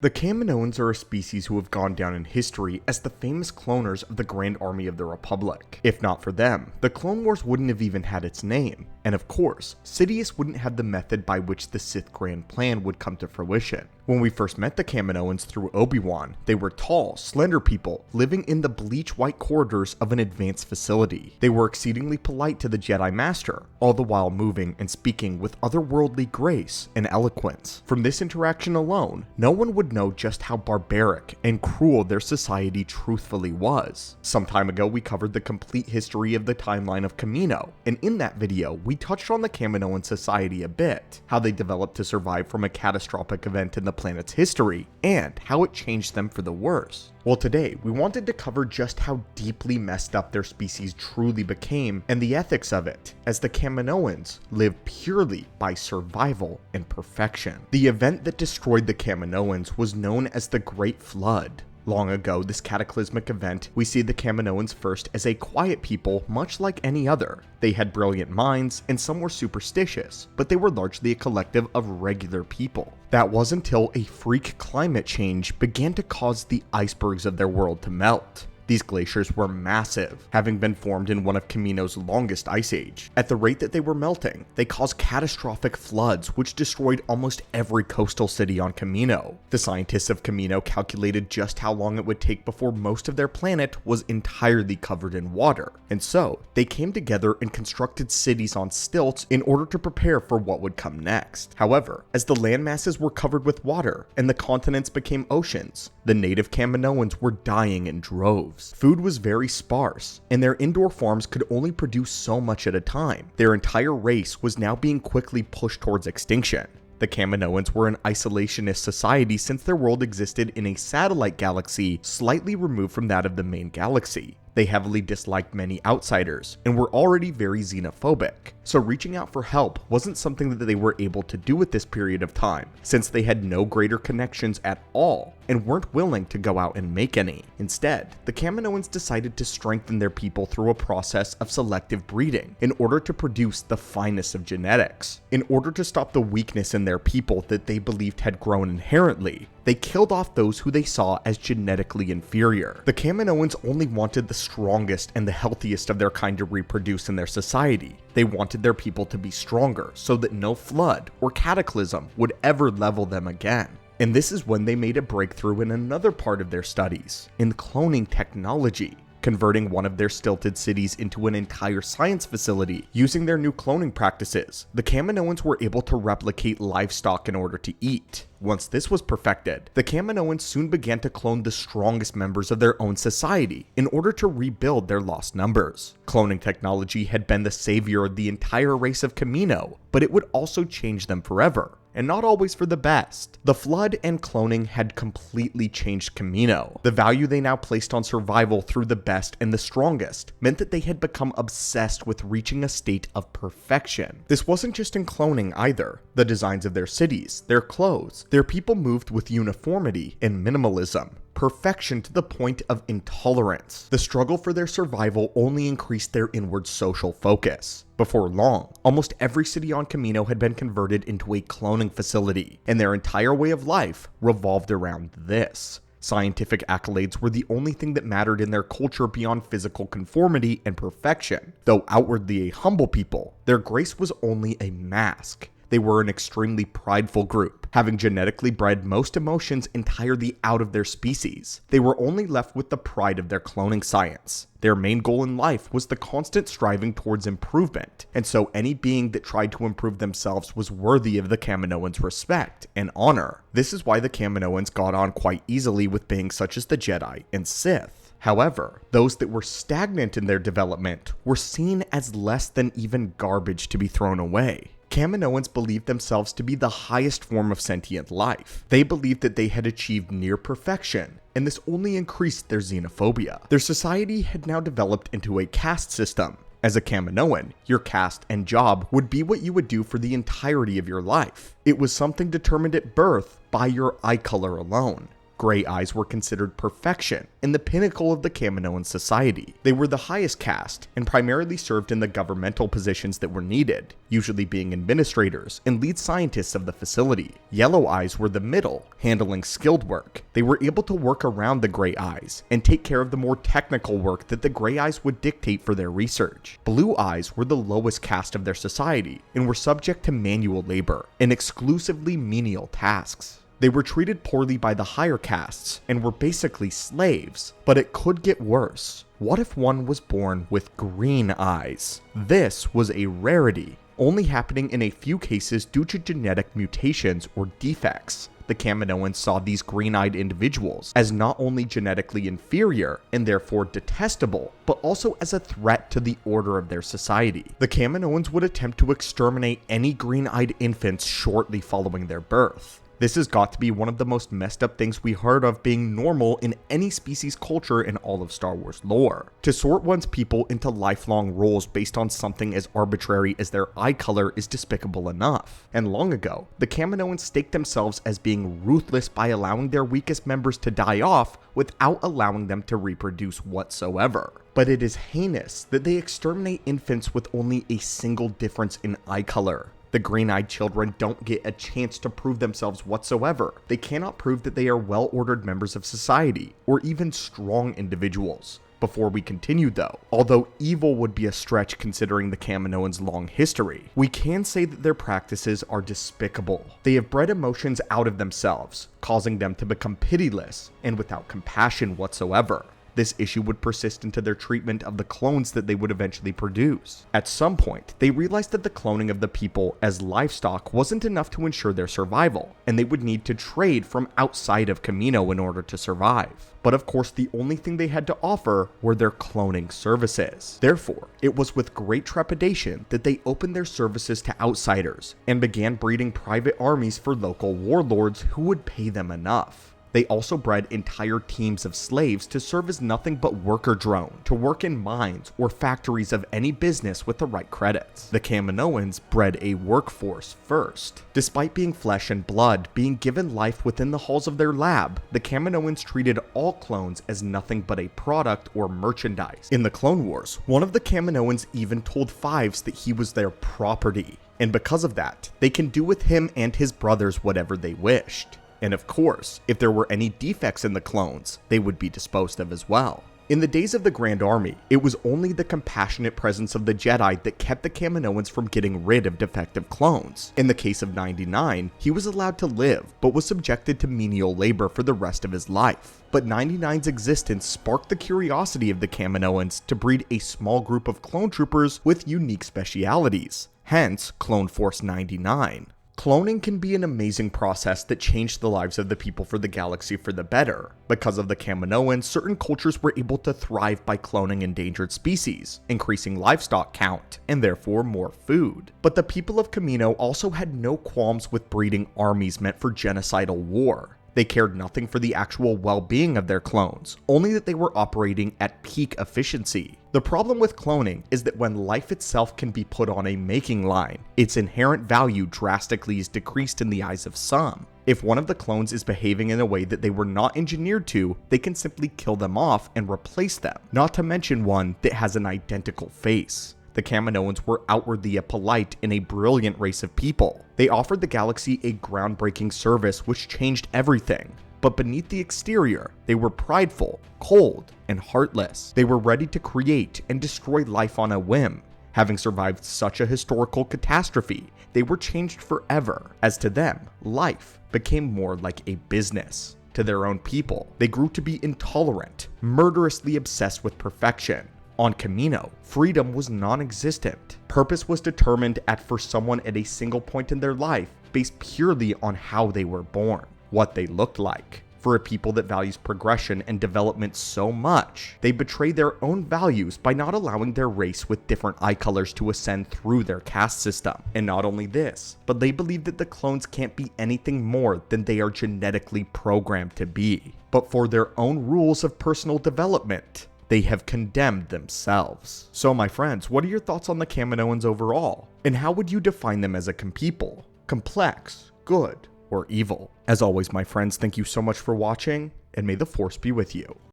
The Kaminoans are a species who have gone down in history as the famous cloners of the Grand Army of the Republic. If not for them, the Clone Wars wouldn't have even had its name, and of course, Sidious wouldn't have the method by which the Sith Grand Plan would come to fruition. When we first met the Kaminoans through Obi-Wan, they were tall, slender people living in the bleach-white corridors of an advanced facility. They were exceedingly polite to the Jedi Master, all the while moving and speaking with otherworldly grace and eloquence. From this interaction alone, no one would know just how barbaric and cruel their society truthfully was. Some time ago, we covered the complete history of the timeline of Kamino, and in that video, we touched on the Kaminoan society a bit, how they developed to survive from a catastrophic event in the planet's history, and how it changed them for the worse. Well, today, we wanted to cover just how deeply messed up their species truly became and the ethics of it, as the Kaminoans live purely by survival and perfection. The event that destroyed the Kaminoans was known as the Great Flood. Long ago, this cataclysmic event, we see the Kaminoans first as a quiet people much like any other. They had brilliant minds, and some were superstitious, but they were largely a collective of regular people. That was until a freak climate change began to cause the icebergs of their world to melt. These glaciers were massive, having been formed in one of Kamino's longest ice age. At the rate that they were melting, they caused catastrophic floods which destroyed almost every coastal city on Kamino. The scientists of Kamino calculated just how long it would take before most of their planet was entirely covered in water, and so they came together and constructed cities on stilts in order to prepare for what would come next. However, as the land masses were covered with water and the continents became oceans, the native Kaminoans were dying in droves. Food was very sparse, and their indoor farms could only produce so much at a time. Their entire race was now being quickly pushed towards extinction. The Kaminoans were an isolationist society since their world existed in a satellite galaxy slightly removed from that of the main galaxy. They heavily disliked many outsiders, and were already very xenophobic, so reaching out for help wasn't something that they were able to do at this period of time, since they had no greater connections at all, and weren't willing to go out and make any. Instead, the Kaminoans decided to strengthen their people through a process of selective breeding, in order to produce the finest of genetics. In order to stop the weakness in their people that they believed had grown inherently, they killed off those who they saw as genetically inferior. The Kaminoans only wanted the strongest and the healthiest of their kind to reproduce in their society. They wanted their people to be stronger so that no flood or cataclysm would ever level them again. And this is when they made a breakthrough in another part of their studies, in cloning technology, converting one of their stilted cities into an entire science facility. Using their new cloning practices, the Kaminoans were able to replicate livestock in order to eat. Once this was perfected, the Kaminoans soon began to clone the strongest members of their own society in order to rebuild their lost numbers. Cloning technology had been the savior of the entire race of Kamino, but it would also change them forever, and not always for the best. The Flood and cloning had completely changed Kamino. The value they now placed on survival through the best and the strongest meant that they had become obsessed with reaching a state of perfection. This wasn't just in cloning either. The designs of their cities, their clothes, their people moved with uniformity and minimalism. Perfection to the point of intolerance. The struggle for their survival only increased their inward social focus. Before long, almost every city on Kamino had been converted into a cloning facility, and their entire way of life revolved around this. Scientific accolades were the only thing that mattered in their culture beyond physical conformity and perfection. Though outwardly a humble people, their grace was only a mask. They were an extremely prideful group, having genetically bred most emotions entirely out of their species. They were only left with the pride of their cloning science. Their main goal in life was the constant striving towards improvement, and so any being that tried to improve themselves was worthy of the Kaminoans' respect and honor. This is why the Kaminoans got on quite easily with beings such as the Jedi and Sith. However, those that were stagnant in their development were seen as less than even garbage to be thrown away. Kaminoans believed themselves to be the highest form of sentient life. They believed that they had achieved near perfection, and this only increased their xenophobia. Their society had now developed into a caste system. As a Kaminoan, your caste and job would be what you would do for the entirety of your life. It was something determined at birth by your eye color alone. Gray eyes were considered perfection and the pinnacle of the Kaminoan society. They were the highest caste and primarily served in the governmental positions that were needed, usually being administrators and lead scientists of the facility. Yellow eyes were the middle, handling skilled work. They were able to work around the gray eyes and take care of the more technical work that the gray eyes would dictate for their research. Blue eyes were the lowest caste of their society and were subject to manual labor and exclusively menial tasks. They were treated poorly by the higher castes and were basically slaves, but it could get worse. What if one was born with green eyes? This was a rarity, only happening in a few cases due to genetic mutations or defects. The Kaminoans saw these green-eyed individuals as not only genetically inferior and therefore detestable, but also as a threat to the order of their society. The Kaminoans would attempt to exterminate any green-eyed infants shortly following their birth. This has got to be one of the most messed up things we heard of being normal in any species culture in all of Star Wars lore. To sort one's people into lifelong roles based on something as arbitrary as their eye color is despicable enough. And long ago, the Kaminoans staked themselves as being ruthless by allowing their weakest members to die off without allowing them to reproduce whatsoever. But it is heinous that they exterminate infants with only a single difference in eye color. The green-eyed children don't get a chance to prove themselves whatsoever. They cannot prove that they are well-ordered members of society, or even strong individuals. Before we continue though, although evil would be a stretch considering the Kaminoans' long history, we can say that their practices are despicable. They have bred emotions out of themselves, causing them to become pitiless and without compassion whatsoever. This issue would persist into their treatment of the clones that they would eventually produce. At some point, they realized that the cloning of the people as livestock wasn't enough to ensure their survival, and they would need to trade from outside of Kamino in order to survive. But of course, the only thing they had to offer were their cloning services. Therefore, it was with great trepidation that they opened their services to outsiders and began breeding private armies for local warlords who would pay them enough. They also bred entire teams of slaves to serve as nothing but worker drone, to work in mines or factories of any business with the right credits. The Kaminoans bred a workforce first. Despite being flesh and blood being given life within the halls of their lab, the Kaminoans treated all clones as nothing but a product or merchandise. In the Clone Wars, one of the Kaminoans even told Fives that he was their property, and because of that, they can do with him and his brothers whatever they wished. And of course, if there were any defects in the clones, they would be disposed of as well. In the days of the Grand Army, it was only the compassionate presence of the Jedi that kept the Kaminoans from getting rid of defective clones. In the case of 99, he was allowed to live, but was subjected to menial labor for the rest of his life. But 99's existence sparked the curiosity of the Kaminoans to breed a small group of clone troopers with unique specialities, hence Clone Force 99. Cloning can be an amazing process that changed the lives of the people for the galaxy for the better. Because of the Kaminoans, certain cultures were able to thrive by cloning endangered species, increasing livestock count, and therefore more food. But the people of Kamino also had no qualms with breeding armies meant for genocidal war. They cared nothing for the actual well-being of their clones, only that they were operating at peak efficiency. The problem with cloning is that when life itself can be put on a making line, its inherent value drastically is decreased in the eyes of some. If one of the clones is behaving in a way that they were not engineered to, they can simply kill them off and replace them, not to mention one that has an identical face. The Kaminoans were outwardly a polite and a brilliant race of people. They offered the galaxy a groundbreaking service which changed everything. But beneath the exterior, they were prideful, cold, and heartless. They were ready to create and destroy life on a whim. Having survived such a historical catastrophe, they were changed forever. As to them, life became more like a business. To their own people, they grew to be intolerant, murderously obsessed with perfection. On Kamino, freedom was non-existent. Purpose was determined for someone at a single point in their life based purely on how they were born, what they looked like. For a people that values progression and development so much, they betray their own values by not allowing their race with different eye colors to ascend through their caste system. And not only this, but they believe that the clones can't be anything more than they are genetically programmed to be. But for their own rules of personal development, they have condemned themselves. So my friends, what are your thoughts on the Kaminoans overall? And how would you define them as a people? Complex, good, or evil. As always, my friends, thank you so much for watching, and may the Force be with you.